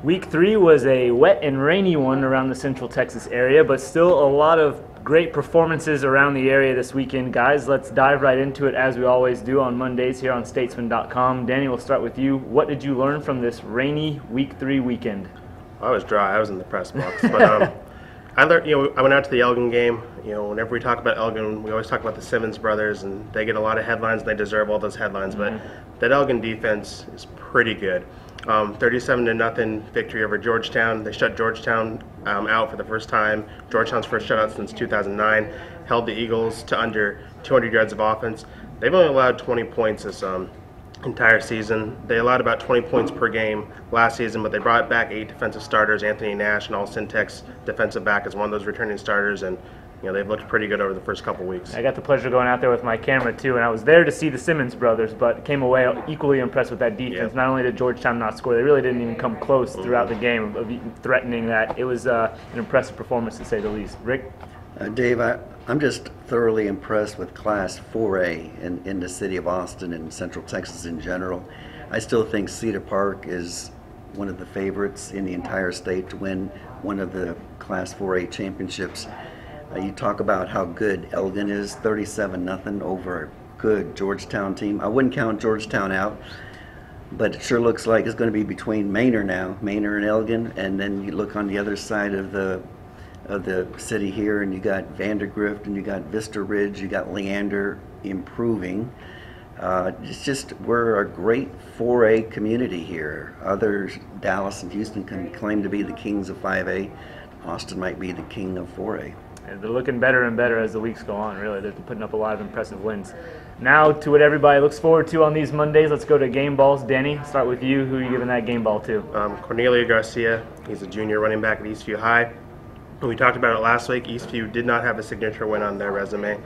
Week 3 was a wet and rainy one around the Central Texas area, but still a lot of great performances around the area this weekend. Guys, let's dive right into it as we always do on Mondays here on Statesman.com. Danny, we'll start with you. What did you learn from this rainy Week 3 weekend? I was dry. I was in the press box. But I learned, I went out to the Elgin game. Whenever we talk about Elgin, we always talk about the Simmons brothers, and they get a lot of headlines, and they deserve all those headlines. But that Elgin defense is pretty good. 37-0 victory over Georgetown. They shut Georgetown out for the first time. Georgetown's first shutout since 2009. Held the Eagles to under 200 yards of offense. They've only allowed 20 points this entire season. They allowed about 20 points per game last season, but they brought back 8 defensive starters. Anthony Nash, and all Centex defensive back, is one of those returning starters, and they've looked pretty good over the first couple weeks. I got the pleasure of going out there with my camera too, and I was there to see the Simmons brothers, but came away equally impressed with that defense. Yep. Not only did Georgetown not score, they really didn't even come close throughout the game of threatening that. It was an impressive performance, to say the least. Rick? Dave, I'm just thoroughly impressed with Class 4A in the city of Austin and Central Texas in general. I still think Cedar Park is one of the favorites in the entire state to win one of the Class 4A championships. You talk about how good Elgin is, 37-0 over a good Georgetown team. I wouldn't count Georgetown out, but it sure looks like it's going to be between Manor now, Manor and Elgin, and then you look on the other side of the city here, and you got Vandergrift, and you got Vista Ridge, you got Leander improving. It's just, we're a great 4A community here. Others, Dallas and Houston, can claim to be the kings of 5A. Austin might be the king of 4A. And they're looking better and better as the weeks go on, really. They're putting up a lot of impressive wins. Now to what everybody looks forward to on these Mondays, let's go to game balls. Danny, start with you. Who are you giving that game ball to? Cornelio Garcia. He's a junior running back at Eastview High. We talked about it last week. Eastview did not have a signature win on their resume.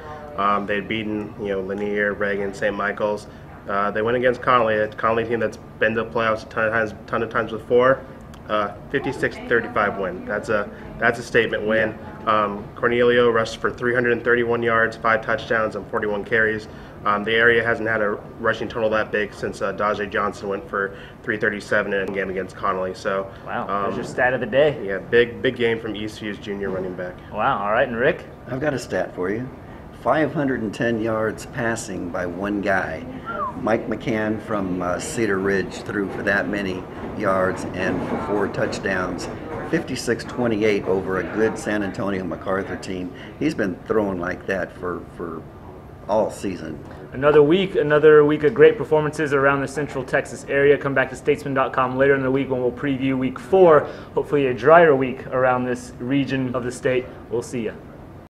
They had beaten, Lanier, Reagan, St. Michael's. They went against Connolly, a Connolly team that's been to the playoffs a ton of times before. 56-35 win. That's a statement win. Cornelio rushed for 331 yards, 5 touchdowns, and 41 carries. The area hasn't had a rushing total that big since Dajay Johnson went for 337 in a game against Connolly. So wow, there's your stat of the day. Yeah, big game from Eastview's junior running back. Wow, all right, and Rick? I've got a stat for you. 510 yards passing by one guy. Mike McCann from Cedar Ridge threw for that many yards and for 4 touchdowns. 56-28 over a good San Antonio MacArthur team. He's been throwing like that for all season. Another week of great performances around the Central Texas area. Come back to Statesman.com later in the week when we'll preview Week 4. Hopefully a drier week around this region of the state. We'll see you.